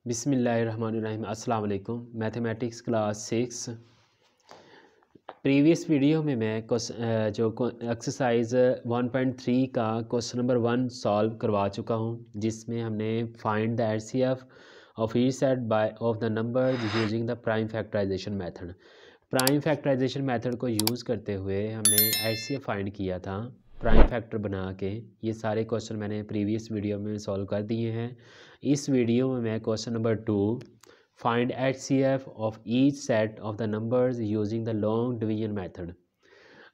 बिस्मिल्लाहिर्रहमानिर्रहीम। अस्सलाम वालेकुम। मैथमेटिक्स क्लास 6 प्रीवियस वीडियो में मैं एक्सरसाइज 1.3 का क्वेश्चन नंबर 1 सॉल्व करवा चुका हूं, जिसमें हमने find the HCF of each set by of the numbers using the prime factorisation method. Prime factorisation method को यूज़ करते हुए हमने एचसीएफ फाइंड किया था प्राइम फैक्टर बना के। ये सारे क्वेश्चन मैंने प्रीवियस वीडियो में सॉल्व कर दिए हैं। इस वीडियो में मैं question number 2 find HCF of each set of the numbers using the long division method.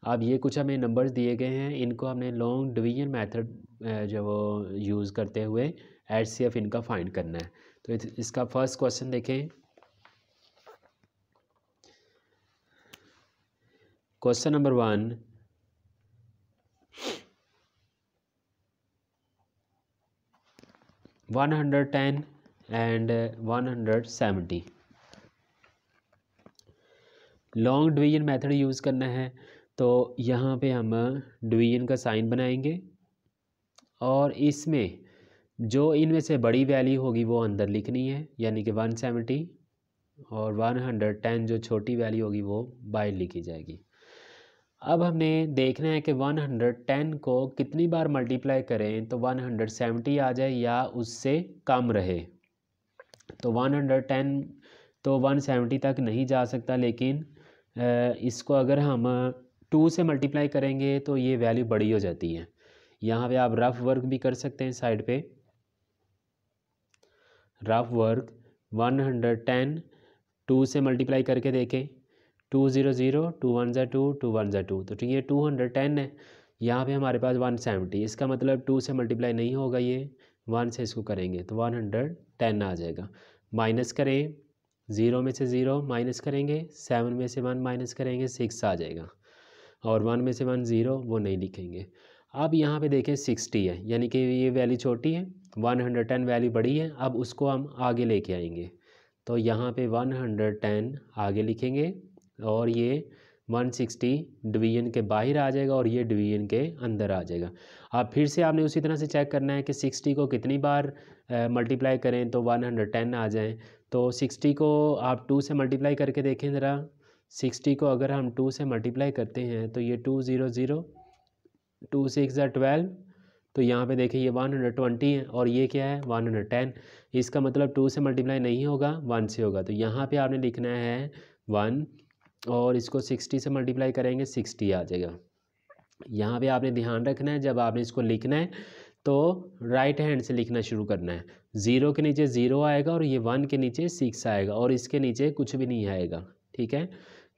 अब ये कुछ हमें नंबर्स दिए गए हैं, इनको हमने लॉन्ग डिवीजन मेथड जो वो यूज़ करते हुए एचसीएफ इनका फाइंड करना है। तो इसका फर्स्ट क्वेश्चन देखें। Question number 1, $110 and 170 long division method use करना है। तो यहाँ पे हम डिवीजन का साइन बनाएंगे और इसमें जो इनमें से बड़ी वैल्यू होगी वो अंदर लिखनी है, यानी कि 170, और 110 जो छोटी वैल्यू होगी वो बाहर लिखी जाएगी। अब हमने देखना है कि 110 को कितनी बार मल्टीप्लाई करें तो 170 आ जाए या उससे कम रहे। तो 110 तो 170 तक नहीं जा सकता, लेकिन इसको अगर हम 2 से मल्टीप्लाई करेंगे तो ये वैल्यू बड़ी हो जाती है। यहाँ पे आप रफ वर्क भी कर सकते हैं। साइड पे रफ वर्क 110 2 से मल्टीप्लाई करके देखें। 2 0 0, 2 1 ज़ा 2, 2 1 ज़ा 2, तो ठीक है 210 है। यहाँ पे हमारे पास 170, इसका मतलब 2 से मल्टीप्लाई नहीं होगा, ये 1 से इसको करेंगे तो 110 आ जाएगा। माइनस करें, 0 में से 0 माइनस करेंगे, 7 में से 1 माइनस करेंगे, 6 आ जाएगा, और 1 में से 1 0 वो नहीं लिखेंगे। अब यहाँ पे देखें 60 है, यानी कि ये वैल्यू छोटी है, 110 वैल्यू बड़ी है। अब उसको हम आगे लेके आएंगे, तो यहाँ पे 110 आगे लिखेंगे और ये 160 डिवीजन के बाहर आ जाएगा और ये डिवीजन के अंदर आ जाएगा। अब फिर से आपने उसी तरह से चेक करना है कि 60 को कितनी बार मल्टीप्लाई करें तो 110 आ जाए। तो 60 को आप 2 से मल्टीप्लाई करके देखें ज़रा। 60 को अगर हम 2 से मल्टीप्लाई करते हैं तो ये 2 0 0, 2 6 ज़ा 12, तो यहाँ पे देखें ये 120 है और ये क्या है 110। इसका मतलब 2 से मल्टीप्लाई नहीं होगा, 1 से होगा। तो यहाँ पे आपने लिखना है 1 और इसको 60 से मल्टीप्लाई करेंगे 60 आ जाएगा। यहाँ पे आपने ध्यान रखना है, जब आपने इसको लिखना है तो राइट हैंड से लिखना शुरू करना है। 0 के नीचे 0 आएगा और ये 1 के नीचे 6 आएगा और इसके नीचे कुछ भी नहीं आएगा, ठीक है,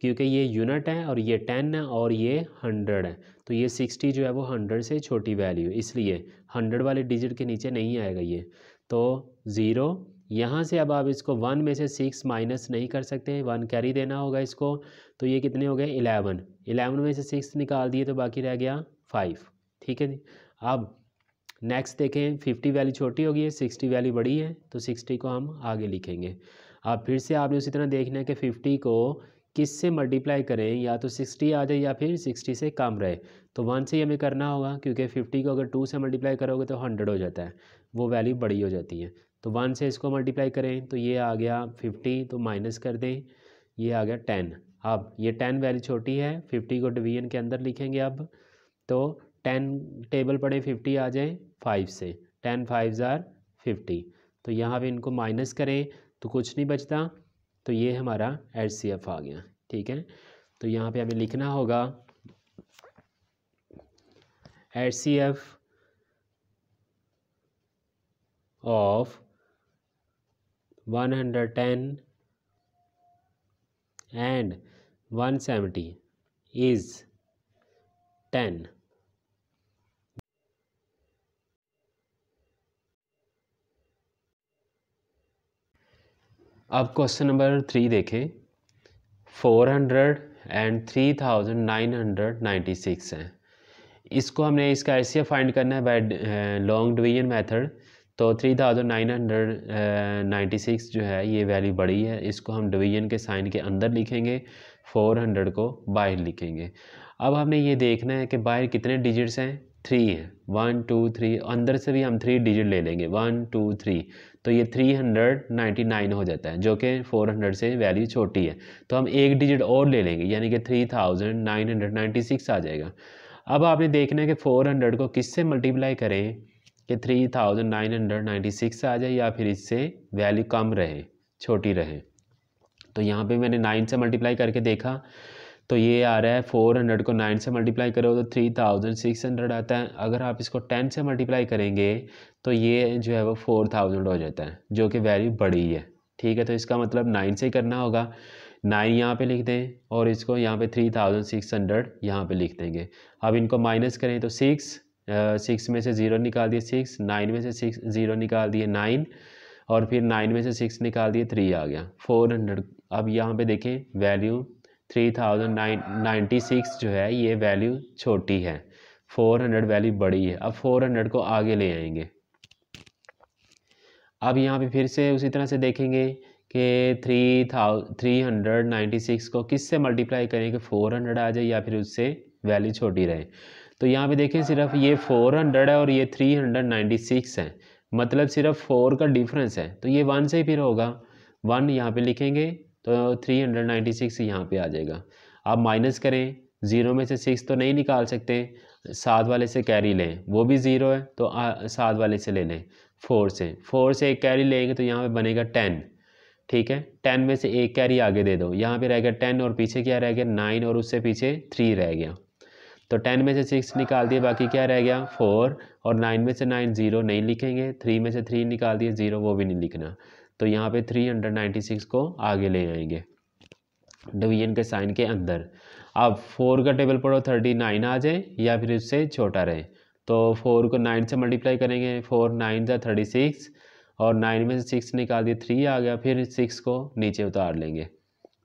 क्योंकि ये यूनिट है और ये 10 है और ये 100 है। तो ये 60 जो है वो 100 से छोटी वैल्यू है, इसलिए 100 वाले डिजिट के नीचे नहीं आएगा ये। तो 0 यहाँ से, अब आप इसको 1 में से 6 माइनस नहीं कर सकते, 1 कैरी देना होगा इसको। तो ये कितने हो गए 11, 11 में से 6 निकाल दिए तो बाकी रह गया 5, ठीक है जी। अब नेक्स्ट देखें, 50 वैल्यू छोटी होगी है, 60 वैल्यू बड़ी है, तो 60 को हम आगे लिखेंगे। अब फिर से आपने उसी तरह देखना है कि 50 को किस से मल्टीप्लाई करें, या तो 60 आ जाए या फिर 60 से कम रहे। तो 1 से ही हमें करना होगा, क्योंकि 50 को अगर 2 से मल्टीप्लाई करोगे तो 100 हो जाता है, वो वैल्यू बड़ी हो जाती है। तो 1 से इसको मल्टीप्लाई करें तो ये आ गया 50, तो माइनस कर दें, ये आ गया 10। अब ये 10 वैल्यू छोटी है, 50 को डिवीजन के अंदर लिखेंगे। अब तो 10 टेबल पड़े 50 आ जाए 5 से, 10 5 ज़ार 50, तो यहाँ पे इनको माइनस करें तो कुछ नहीं बचता, तो ये हमारा एचसीएफ आ गया, ठीक है। तो यहाँ पे हमें लिखना होगा एचसीएफ ऑफ 110 and 170 is 10। अब क्वेश्चन नंबर 3 देखें। 400 and 3996 है। इसको हमने इसका एचसीएफ फाइंड करना है बाय लॉन्ग डिवीजन मेथड। तो 3996 जो है ये वैल्यू बड़ी है, इसको हम डिवीजन के साइन के अंदर लिखेंगे, 400 को बाहर लिखेंगे। अब हमने ये देखना है कि बाहर कितने डिजिट्स हैं, 3 है, 1 2 3, अंदर से भी हम 3 डिजिट ले लेंगे, 1 2 3, तो ये 399 हो जाता है, जो कि 400 से वैल्यू छोटी है। तो हम एक डिजिट और ले लेंगे, यानी कि 3996 आ जाएगा। अब आपने देखना है कि 400 को किससे मल्टीप्लाई करें कि 3996 आ जाए या फिर इससे वैल्यू कम रहे, छोटी रहे। तो यहाँ पे मैंने 9 से मल्टीप्लाई करके देखा तो ये आ रहा है 400 को 9 से मल्टीप्लाई करो तो 3600 आता है। अगर आप इसको 10 से मल्टीप्लाई करेंगे तो ये जो है वो 4000 हो जाता है, जो कि वैल्यू बड़ी है। ठीक है, तो इसका मतलब 9 से करना होगा। 9 यहाँ पे लिख दें और इसको यहाँ पे 3600 यहाँ पे लिख देंगे। अब इनको माइनस करें तो 6 में से 0 निकाल दिए 6, 9 में से 0 निकाल दिए 9 और फिर 9 में से 6 निकाल दिए 3 आ गया 400। अब यहाँ पे देखें वैल्यू 3096 जो है ये वैल्यू छोटी है, 400 वैल्यू बड़ी है। अब 400 को आगे ले आएंगे। अब यहाँ पे फिर से उसी तरह से देखेंगे कि 396 को किस से मल्टीप्लाई करें कि 400 आ जाए या फिर उससे वैल्यू छोटी रहे। तो यहाँ पे देखें सिर्फ ये 400 है और ये 396 है, मतलब सिर्फ 4 का डिफरेंस है। तो ये 1 से ही फिर होगा, 1 यहाँ पे लिखेंगे तो 396 यहाँ पे आ जाएगा। आप माइनस करें, 0 में से 6 तो नहीं निकाल सकते, 7 वाले से कैरी लें, वो भी 0 है तो 7 वाले से ले लें 4 से एक कैरी लेंगे तो यहाँ पे बनेगा 10। ठीक है, 10 में से एक कैरी आगे दे दो, यहाँ पे रह गया 10 और पीछे क्या रह गया 9 और उससे पीछे 3 रह गया। तो 10 में से 6 निकाल दिए, बाकी क्या रह गया 4 और 9 में से 9 0 नहीं लिखेंगे, 3 में से 3 निकाल दिए 0 वो भी नहीं लिखना। तो यहाँ पे 396 को आगे ले आएंगे डिवीजन के साइन के अंदर। अब 4 का टेबल पढ़ो 39 आ जाए या फिर उससे छोटा रहे। तो 4 को 9 से मल्टीप्लाई करेंगे, 4 9 जा 36 और 9 में से 6 निकाल दिए 3 आ गया, फिर 6 को नीचे उतार लेंगे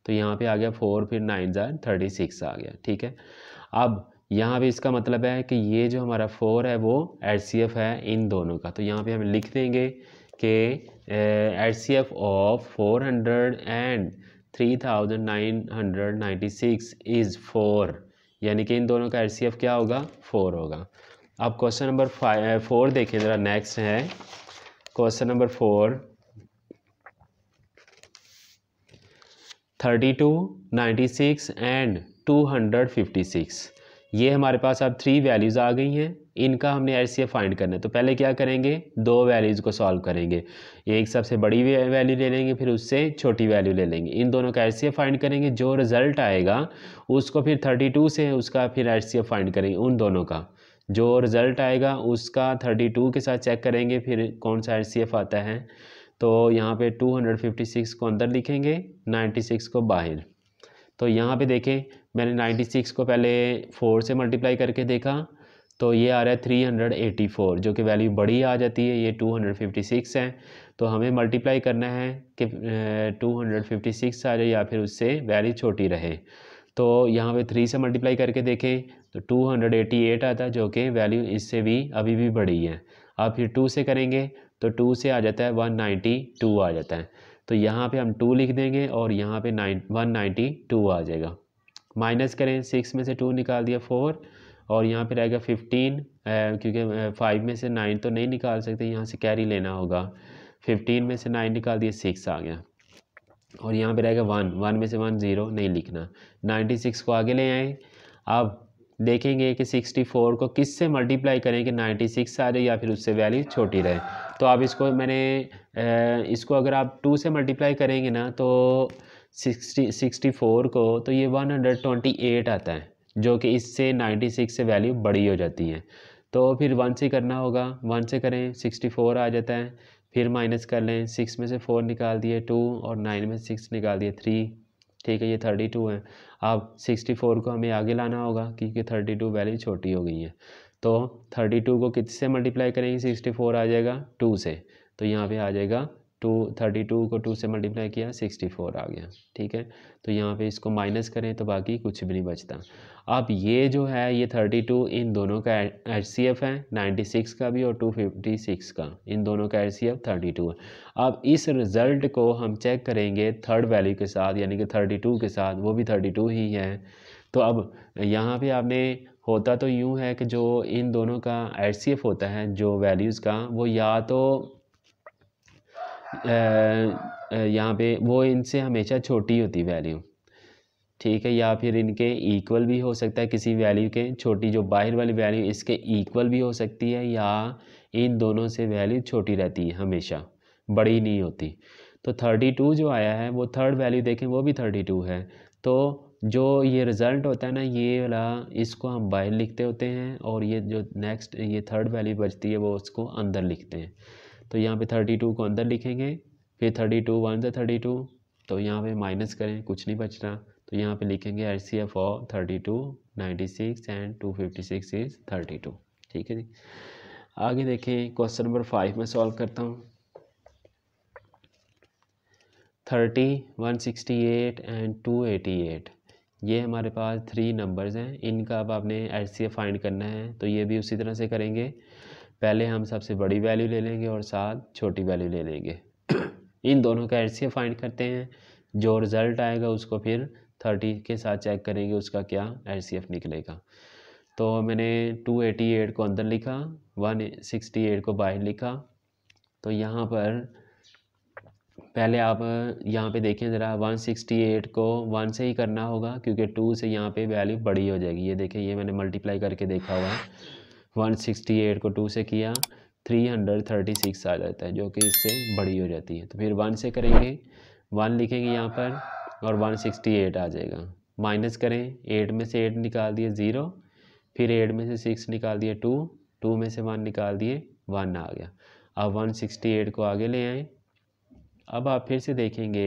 तो यहाँ पे आ गया 4 फिर 9 जा 36 आ गया। ठीक है, अब यहाँ पे इसका मतलब है कि ये जो हमारा 4 है वो HCF है इन दोनों का। तो यहाँ पे हम लिख देंगे कि HCF ऑफ 400 एंड 3996 इज़ 4, यानी कि इन दोनों का HCF क्या होगा 4 होगा। अब क्वेश्चन नंबर 4 देखें ज़रा, नेक्स्ट है क्वेश्चन नंबर 4। 32, 96 एंड 256, ये हमारे पास अब 3 वैल्यूज़ आ गई हैं, इनका हमने HCF फाइंड करना है। तो पहले क्या करेंगे, 2 वैल्यूज़ को सॉल्व करेंगे, एक सबसे बड़ी वैल्यू ले लेंगे फिर उससे छोटी वैल्यू ले लेंगे, इन दोनों का HCF फाइंड करेंगे। जो रिज़ल्ट आएगा उसको फिर 32 से उसका फिर HCF फाइंड करेंगे, उन दोनों का जो रिज़ल्ट आएगा उसका 32 के साथ चेक करेंगे फिर कौन सा HCF आता है। तो यहाँ पे 256 को अंदर लिखेंगे, 96 को बाहर। तो यहाँ पे देखें मैंने 96 को पहले 4 से मल्टीप्लाई करके देखा तो ये आ रहा है 384, जो कि वैल्यू बड़ी आ जाती है, ये 256 है। तो हमें मल्टीप्लाई करना है कि 256 आ जाए या फिर उससे वैल्यू छोटी रहे। तो यहाँ पे 3 से मल्टीप्लाई करके देखें तो 288 आता है, जो कि वैल्यू इससे भी अभी भी बड़ी है। अब फिर 2 से करेंगे तो 2 से आ जाता है 192 आ जाता है। तो यहाँ पे हम 2 लिख देंगे और यहाँ पे 192 आ जाएगा। माइनस करें, 6 में से 2 निकाल दिया 4 और यहाँ पे रहेगा 15, क्योंकि 5 में से 9 तो नहीं निकाल सकते, यहाँ से कैरी लेना होगा। 15 में से 9 निकाल दिए 6 आ गया और यहाँ पे रहेगा 1 में से 1 0 नहीं लिखना। 96 को आगे ले आए। अब देखेंगे कि 64 को किस से मल्टीप्लाई करें कि 96 आ जाए या फिर उससे वैल्यू छोटी रहे। तो अब इसको इसको अगर आप 2 से मल्टीप्लाई करेंगे ना तो 64 को तो ये 128 आता है, जो कि इससे 96 से वैल्यू बड़ी हो जाती है। तो फिर 1 से करना होगा, 1 से करें 64 आ जाता है, फिर माइनस कर लें, 6 में से 4 निकाल दिए 2 और 9 में से 6 निकाल दिए 3। ठीक है, ये 32 है। अब 64 को हमें आगे लाना होगा क्योंकि 32 वैल्यू छोटी हो गई है। तो 32 को किससे मल्टीप्लाई करेंगे, 64 आ जाएगा 2 से, तो यहाँ पे आ जाएगा 32 को 2 से मल्टीप्लाई किया 64 आ गया। ठीक है, तो यहाँ पे इसको माइनस करें तो बाकी कुछ भी नहीं बचता। अब ये जो है ये 32 इन दोनों का HCF है, 96 का भी और 256 का, इन दोनों का HCF 32 है। अब इस रिज़ल्ट को हम चेक करेंगे थर्ड वैल्यू के साथ, यानी कि 32 के साथ, वो भी 32 ही है। तो अब यहाँ पे आपने होता तो यूँ है कि जो इन दोनों का HCF होता है जो वैल्यूज़ का, वो या तो यहाँ पे वो इनसे हमेशा छोटी होती वैल्यू, ठीक है, या फिर इनके इक्वल भी हो सकता है, किसी वैल्यू के छोटी जो बाहर वाली वैल्यू इसके इक्वल भी हो सकती है, या इन दोनों से वैल्यू छोटी रहती है, हमेशा बड़ी नहीं होती। तो 32 जो आया है वो थर्ड वैल्यू देखें वो भी 32 है। तो जो ये रिज़ल्ट होता है ना ये वाला, इसको हम बाहर लिखते होते हैं, और ये जो नेक्स्ट ये थर्ड वैल्यू बचती है वो उसको अंदर लिखते हैं। तो यहाँ पे 32 को अंदर लिखेंगे, फिर 32 1 से 32, तो यहाँ पे माइनस करें कुछ नहीं बच रहा, तो यहाँ पे लिखेंगे HCF ऑफ 32 96 एंड 256 इज़ 32। ठीक है जी, आगे देखें क्वेश्चन नंबर 5 में सॉल्व करता हूँ। 30 168 एंड 288 ये हमारे पास 3 नंबर्स हैं, इनका अब आपने HCF फाइंड करना है। तो ये भी उसी तरह से करेंगे, पहले हम सबसे बड़ी वैल्यू ले लेंगे और साथ छोटी वैल्यू ले लेंगे इन दोनों का HCF फाइंड करते हैं, जो रिज़ल्ट आएगा उसको फिर 30 के साथ चेक करेंगे उसका क्या HCF निकलेगा। तो मैंने 288 को अंदर लिखा, 168 को बाहर लिखा। तो यहाँ पर पहले आप यहाँ पे देखें ज़रा, 168 को 1 से ही करना होगा क्योंकि 2 से यहाँ पे वैल्यू बड़ी हो जाएगी। ये देखें, ये मैंने मल्टीप्लाई करके देखा हुआ है, 168 को 2 से किया 336 आ जाता है, जो कि इससे बड़ी हो जाती है। तो फिर 1 से करेंगे, 1 लिखेंगे यहाँ पर और 168 आ जाएगा। माइनस करें, 8 में से 8 निकाल दिए 0, फिर 8 में से 6 निकाल दिए 2, 2 में से 1 निकाल दिए 1 आ गया। अब 168 को आगे ले आएँ। अब आप फिर से देखेंगे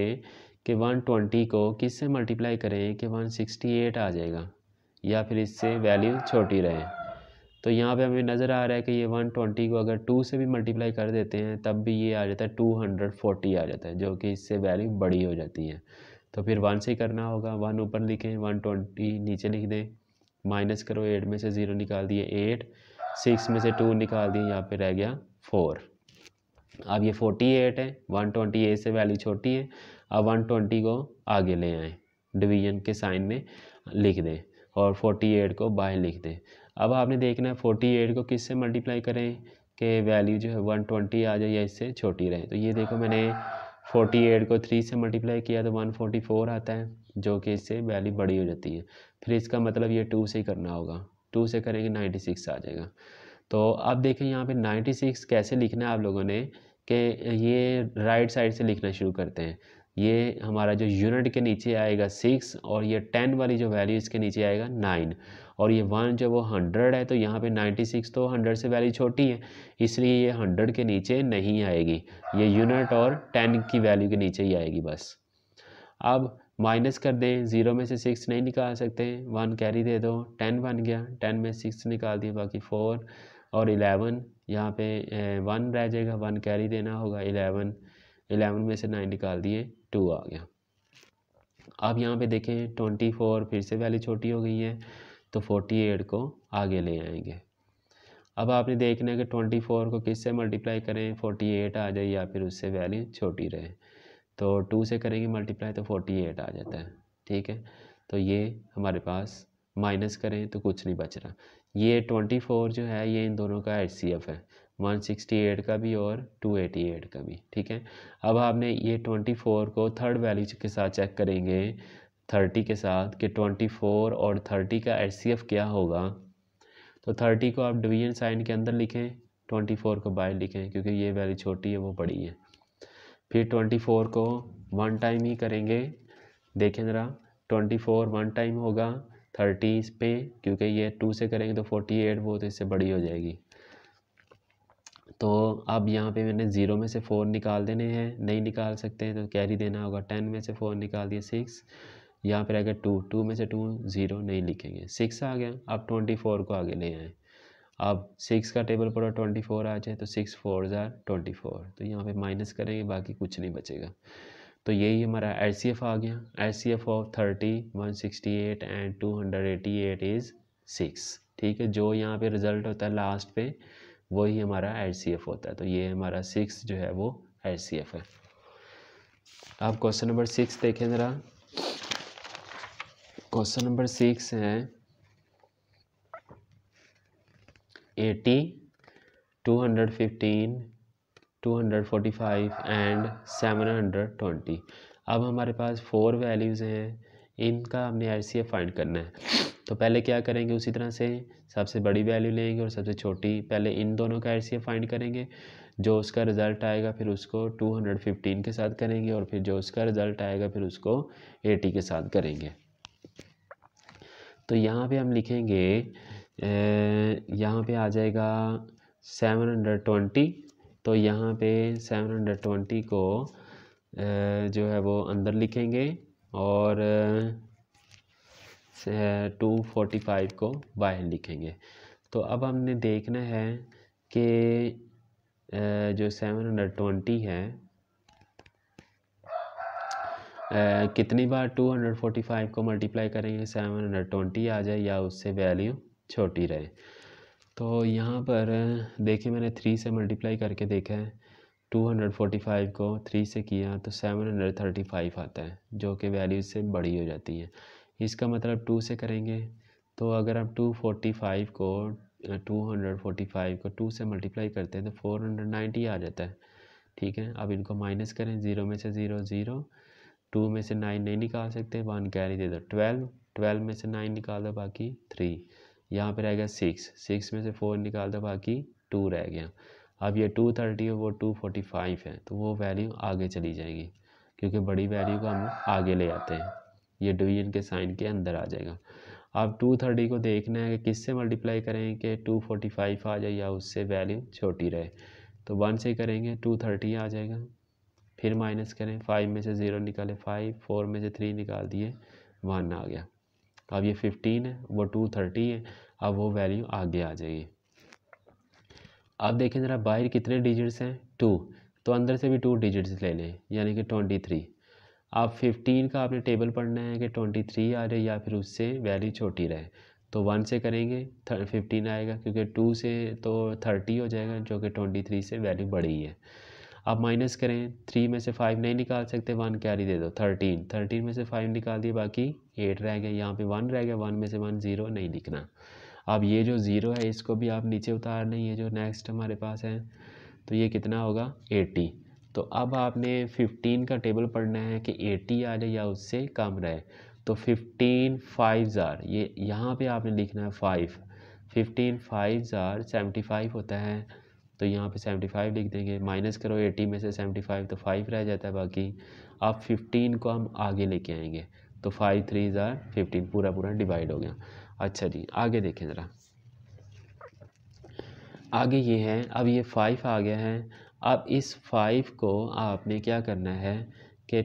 कि 120 को किस से मल्टीप्लाई करें कि 168 आ जाएगा, या फिर इससे वैल्यू छोटी रहे। तो यहाँ पे हमें नज़र आ रहा है कि ये 120 को अगर 2 से भी मल्टीप्लाई कर देते हैं तब भी ये आ जाता है 240 आ जाता है, जो कि इससे वैल्यू बड़ी हो जाती है। तो फिर 1 से करना होगा, 1 ऊपर लिखें, 120 नीचे लिख दें, माइनस करो, 8 में से 0 निकाल दिए 8, 6 में से 2 निकाल दिए, यहाँ पे रह गया 4। अब ये 48 है, 128 से वैल्यू छोटी है। अब 120 को आगे ले आएँ, डिवीजन के साइन में लिख दें और 48 को बाहर लिख दें। अब आपने देखना है 48 को किस से मल्टीप्लाई करें कि वैल्यू जो है 120 आ जाए या इससे छोटी रहे। तो ये देखो, मैंने 48 को 3 से मल्टीप्लाई किया तो 144 आता है, जो कि इससे वैल्यू बड़ी हो जाती है। फिर इसका मतलब ये 2 से ही करना होगा, 2 से करेंगे 96 आ जाएगा। तो अब देखें यहाँ पे 96 कैसे लिखना है आप लोगों ने कि ये राइट साइड से लिखना शुरू करते हैं। ये हमारा जो यूनिट के नीचे आएगा 6 और ये 10 वाली जो वैल्यू इसके नीचे आएगा 9, और ये 1 जो वो 100 है, तो यहाँ पे 96 तो 100 से वैल्यू छोटी है, इसलिए ये 100 के नीचे नहीं आएगी, ये यूनिट और 10 की वैल्यू के नीचे ही आएगी बस। अब माइनस कर दें, 0 में से 6 नहीं निकाल सकते, 1 कैरी दे दो, 10 बन गया, 10 में 6 निकाल दिए, बाकी 4 और 11, यहाँ पे 1 रह जाएगा, 1 कैरी देना होगा, 11 में से 9 निकाल दिए, 2 आ गया। अब यहाँ पे देखें 24 फिर से वैल्यू छोटी हो गई है, तो 48 को आगे ले आएंगे। अब आपने देखना है कि 24 को किस से मल्टीप्लाई करें 48 आ जाए या फिर उससे वैल्यू छोटी रहे। तो 2 से करेंगे मल्टीप्लाई तो 48 आ जाता है, ठीक है। तो ये हमारे पास माइनस करें तो कुछ नहीं बच रहा। ये 24 जो है ये इन दोनों का HCF है, 168 का भी और 288 का भी, ठीक है। अब आपने ये 24 को थर्ड वैल्यू के साथ चेक करेंगे 30 के साथ कि 24 और 30 का HCF क्या होगा। तो 30 को आप डिवीजन साइन के अंदर लिखें, 24 को बाहर लिखें, क्योंकि ये वैल्यू छोटी है वो बड़ी है। फिर 24 को 1 टाइम ही करेंगे, देखें ज़रा 24 1 टाइम होगा 30 इस पे, क्योंकि ये 2 से करेंगे तो 48 वो तो इससे बड़ी हो जाएगी। तो अब यहाँ पे मैंने 0 में से 4 निकाल देने हैं, नहीं निकाल सकते तो कैरी देना होगा, 10 में से 4 निकाल दिए 6, यहाँ पर आएगा 2, 2 में से 2 0 नहीं लिखेंगे, 6 आ गया। अब 24 को आगे ले आएँ, अब 6 का टेबल पर 24 आ जाए तो 6 4 24, तो यहाँ पे माइनस करेंगे, बाकी कुछ नहीं बचेगा। तो यही हमारा HCF आ गया, HCF ऑफ 30 168 एंड 288 इज़ 6, ठीक है। जो यहाँ पे रिज़ल्ट होता है लास्ट पे वही हमारा HCF होता है। तो ये हमारा 6 जो है वो HCF है। अब क्वेश्चन नंबर 6 देखें ज़रा। क्वेश्चन नंबर 6 है 80 215 245 एंड 720। अब हमारे पास 4 वैल्यूज़ हैं, इनका हमने एचसीएफ फाइंड करना है। तो पहले क्या करेंगे, उसी तरह से सबसे बड़ी वैल्यू लेंगे और सबसे छोटी, पहले इन दोनों का एचसीएफ फाइंड करेंगे। जो उसका रिज़ल्ट आएगा फिर उसको 215 के साथ करेंगे और फिर जो उसका रिज़ल्ट आएगा फिर उसको 80 के साथ करेंगे। तो यहाँ पे हम लिखेंगे, यहाँ पे आ जाएगा 720। तो यहाँ पे 720 को जो है वो अंदर लिखेंगे और 245 को बाहर लिखेंगे। तो अब हमने देखना है कि जो 720 है कितनी बार 245 को मल्टीप्लाई करेंगे 720 आ जाए या उससे वैल्यू छोटी रहे। तो यहाँ पर देखिए मैंने 3 से मल्टीप्लाई करके देखा है, 245 को 3 से किया तो 735 आता है, जो कि वैल्यू इससे बड़ी हो जाती है। इसका मतलब 2 से करेंगे तो अगर आप 245 को 2 से मल्टीप्लाई करते हैं तो 490 आ जाता है। ठीक है, अब इनको माइनस करें, 0 में से 0 0, 2 में से 9 नहीं निकाल सकते, 1 कैरी दे दो 12 में से 9 निकाल दो बाकी 3, यहाँ पे रह गया 6 में से 4 निकाल दो बाकी 2 रह गया। अब ये 230 और वो 245 है तो वो वैल्यू आगे चली जाएगी, क्योंकि बड़ी वैल्यू को हम आगे ले आते हैं, ये डिवीजन के साइन के अंदर आ जाएगा। अब 230 को देखना है कि किससे मल्टीप्लाई करें कि 245 आ जाए या उससे वैल्यू छोटी रहे। तो 1 से करेंगे 230 आ जाएगा, फिर माइनस करें, 5 में से 0 निकाले 5, 4 में से 3 निकाल दिए 1 आ गया। अब ये 15 है, वो 230 है, अब वो वैल्यू आगे आ जाएगी। अब देखें ज़रा बाहर कितने डिजिट्स हैं, 2, तो अंदर से भी 2 डिजिट्स ले लें, यानी कि 23। अब 15 का आपने टेबल पढ़ना है कि 23 आ जाए या फिर उससे वैल्यू छोटी रहे। तो 1 से करेंगे 15 आएगा, क्योंकि 2 से तो 30 हो जाएगा, जो कि 23 से वैल्यू बड़ी है। अब माइनस करें, 3 में से 5 नहीं निकाल सकते, 1 कैरी दे दो 13 में से 5 निकाल दिए बाकी 8 रह गए, यहाँ पे 1 रह गया, 1 में से 1 0 नहीं लिखना। अब ये जो 0 है इसको भी आप नीचे उतार लें, ये जो नेक्स्ट हमारे पास है तो ये कितना होगा 80। तो अब आपने 15 का टेबल पढ़ना है कि 80 आ जाए या उससे कम रहे। तो 15 5 ये यहाँ पे आपने लिखना है 5, 15 5 75 होता है, तो यहाँ पे 75 लिख देंगे। माइनस करो 80 में से 75 तो 5 रह जाता है बाकी। अब 15 को हम आगे लेके आएंगे तो 5 3 15, पूरा पूरा डिवाइड हो गया। अच्छा जी, आगे देखें ज़रा, आगे ये है, अब ये 5 आ गया है। अब इस 5 को आपने क्या करना है कि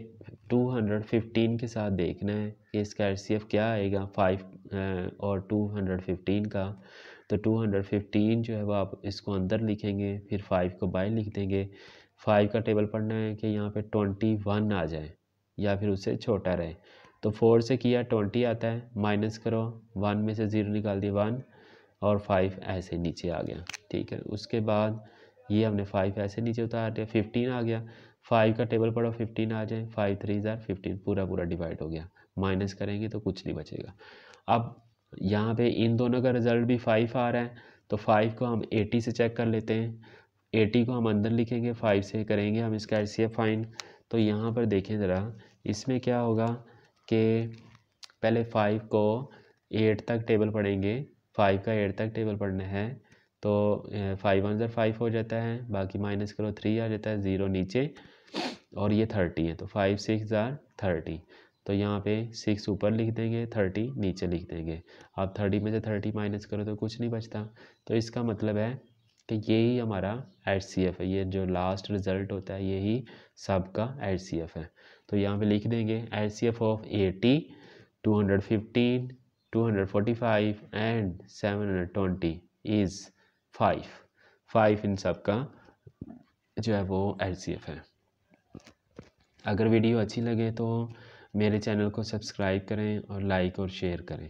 215 के साथ देखना है कि इसका एचसीएफ क्या आएगा 5 और 215 का। तो 215 जो है वो आप इसको अंदर लिखेंगे, फिर 5 को बाहर लिख देंगे। 5 का टेबल पढ़ना है कि यहाँ पे 21 आ जाए या फिर उससे छोटा रहे। तो 4 से किया 20 आता है, माइनस करो, 1 में से 0 निकाल दिया 1 और 5 ऐसे नीचे आ गया। ठीक है, उसके बाद ये हमने 5 ऐसे नीचे उतार दिया, 15 आ गया। 5 का टेबल पढ़ो 15 आ जाए, 5 3 15, पूरा पूरा डिवाइड हो गया। माइनस करेंगे तो कुछ नहीं बचेगा। अब यहाँ पे इन दोनों का रिजल्ट भी 5 आ रहा है, तो 5 को हम 80 से चेक कर लेते हैं। 80 को हम अंदर लिखेंगे, 5 से करेंगे हम इसका एचसीएफ फाइंड। तो यहाँ पर देखें ज़रा, इसमें क्या होगा कि पहले 5 को 8 तक टेबल पढ़ेंगे, 5 का 8 तक टेबल पढ़ना है। तो 5 1 5 हो जाता है, बाकी माइनस करो 3 आ जाता है, 0 नीचे और ये 30 है, तो 5 6 30। तो यहाँ पे 6 ऊपर लिख देंगे, 30 नीचे लिख देंगे। अब 30 में से 30 माइनस करो तो कुछ नहीं बचता। तो इसका मतलब है कि यही हमारा एचसीएफ है, ये जो लास्ट रिज़ल्ट होता है यही सब का एचसीएफ है। तो यहाँ पे लिख देंगे एचसीएफ ऑफ 80, 215, 245 एंड 720 इज़ 5 इन सब का जो है वो एचसीएफ है। अगर वीडियो अच्छी लगे तो मेरे चैनल को सब्सक्राइब करें और लाइक और शेयर करें।